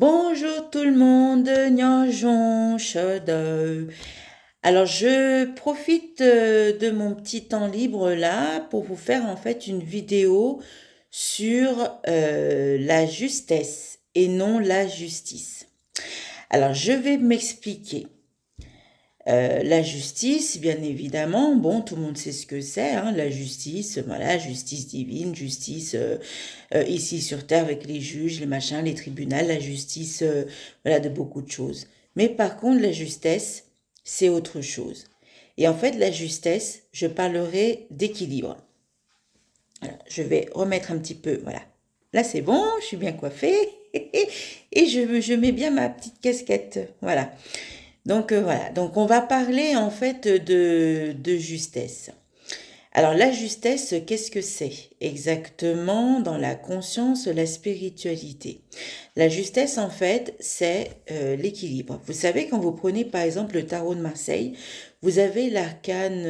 Bonjour tout le monde, Nyanjon, Shodo. Alors je profite de mon petit temps libre là pour vous faire en fait une vidéo sur la justesse et non la justice. Alors je vais m'expliquer. La justice, bien évidemment, bon, tout le monde sait ce que c'est, hein, la justice, voilà, justice divine, justice ici sur Terre avec les juges, les machins, les tribunaux, la justice, voilà, de beaucoup de choses. Mais par contre, la justesse, c'est autre chose. Et en fait, la justesse, je parlerai d'équilibre. Alors, je vais remettre un petit peu, voilà. Là, c'est bon, je suis bien coiffée. Et je mets bien ma petite casquette, voilà. Donc voilà, donc on va parler en fait de justesse. Alors la justesse, qu'est-ce que c'est exactement dans la conscience, la spiritualité? La justesse en fait, c'est l'équilibre. Vous savez, quand vous prenez par exemple le tarot de Marseille, vous avez l'arcane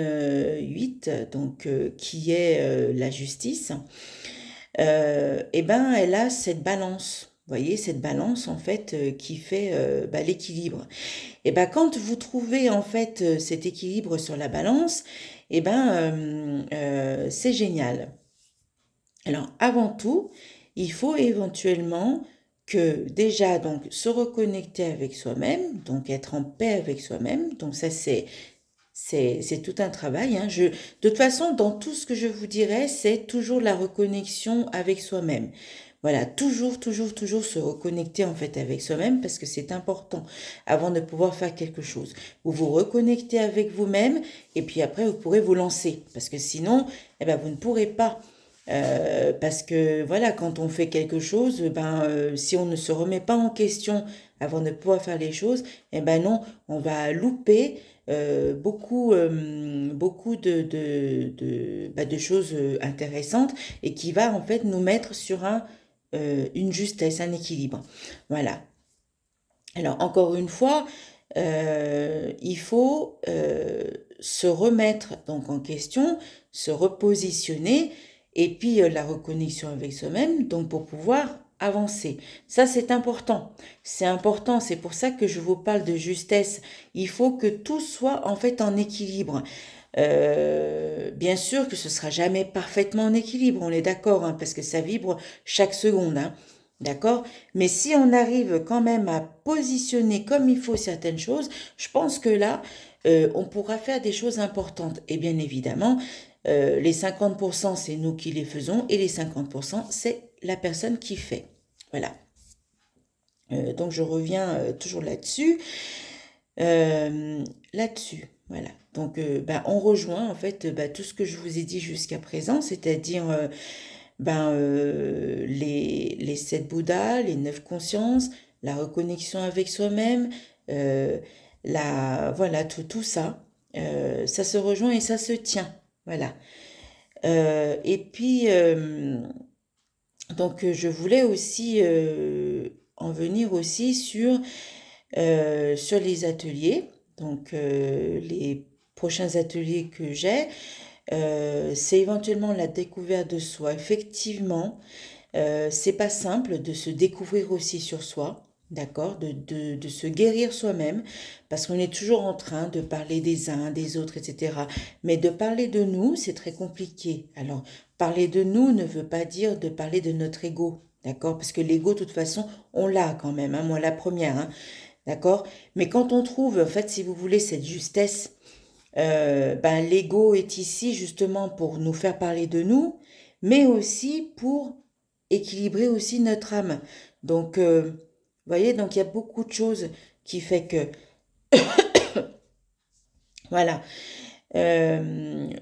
8, donc qui est la justice. Et ben elle a cette balance. Vous voyez, cette balance en fait qui fait l'équilibre. Et ben quand vous trouvez en fait cet équilibre sur la balance, et c'est génial. Alors avant tout, il faut éventuellement que déjà donc se reconnecter avec soi-même, donc être en paix avec soi-même. Donc ça c'est tout un travail, hein. De toute façon, dans tout ce que je vous dirai, c'est toujours la reconnexion avec soi-même. Voilà, toujours se reconnecter en fait avec soi-même parce que c'est important avant de pouvoir faire quelque chose. Vous vous reconnectez avec vous-même et puis après vous pourrez vous lancer parce que sinon, vous ne pourrez pas. Parce que voilà, quand on fait quelque chose, si on ne se remet pas en question avant de pouvoir faire les choses, non, on va louper beaucoup de choses intéressantes et qui va en fait nous mettre sur une justesse, un équilibre. Voilà. Alors encore une fois, il faut se remettre donc en question, se repositionner et puis la reconnexion avec soi-même donc pour pouvoir avancer. Ça c'est important. C'est important, c'est pour ça que je vous parle de justesse. Il faut que tout soit en fait en équilibre. Bien sûr que ce sera jamais parfaitement en équilibre, on est d'accord, hein, parce que ça vibre chaque seconde, hein. D'accord? Mais si on arrive quand même à positionner comme il faut certaines choses, je pense que là, on pourra faire des choses importantes. Et bien évidemment, les 50%, c'est nous qui les faisons et les 50%, c'est la personne qui fait. Voilà. Donc je reviens toujours là-dessus. Là-dessus, voilà. Donc on rejoint en fait tout ce que je vous ai dit jusqu'à présent, c'est-à-dire les sept Bouddhas, les neuf consciences, la reconnexion avec soi-même, euh, voilà, tout ça, ça se rejoint et ça se tient, voilà. Et puis, je voulais aussi en venir aussi sur les ateliers, donc les prochains ateliers que j'ai, c'est éventuellement la découverte de soi. Effectivement, c'est pas simple de se découvrir aussi sur soi, d'accord, de se guérir soi-même, parce qu'on est toujours en train de parler des uns, des autres, etc. Mais de parler de nous, c'est très compliqué. Alors, parler de nous ne veut pas dire de parler de notre ego, d'accord, parce que l'ego, de toute façon, on l'a quand même, hein, moi la première, hein, d'accord. Mais quand on trouve, en fait, si vous voulez, cette justesse, l'ego est ici justement pour nous faire parler de nous, mais aussi pour équilibrer aussi notre âme. Donc, vous voyez, donc il y a beaucoup de choses qui fait que, voilà.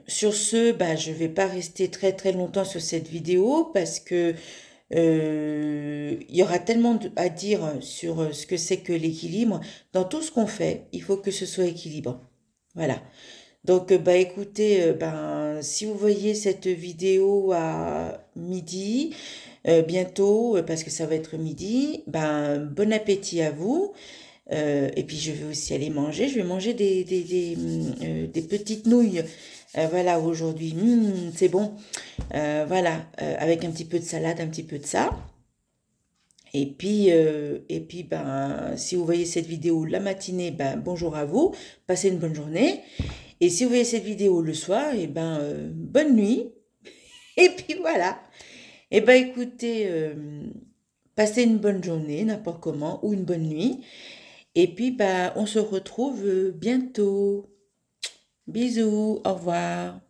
Sur ce, je vais pas rester très très longtemps sur cette vidéo parce que il y aura tellement à dire sur ce que c'est que l'équilibre. Dans tout ce qu'on fait, il faut que ce soit équilibre. Voilà. Donc, écoutez, si vous voyez cette vidéo à midi, bientôt, parce que ça va être midi, bon appétit à vous. Et puis, je vais aussi aller manger. Je vais manger des petites nouilles. Voilà, aujourd'hui. C'est bon. Voilà, avec un petit peu de salade, un petit peu de ça. Et puis, ben, si vous voyez cette vidéo la matinée, ben, bonjour à vous, passez une bonne journée. Et si vous voyez cette vidéo le soir, et ben, bonne nuit. Et puis voilà. Et ben, écoutez, passez une bonne journée, n'importe comment, ou une bonne nuit. Et puis, ben, on se retrouve bientôt. Bisous, au revoir.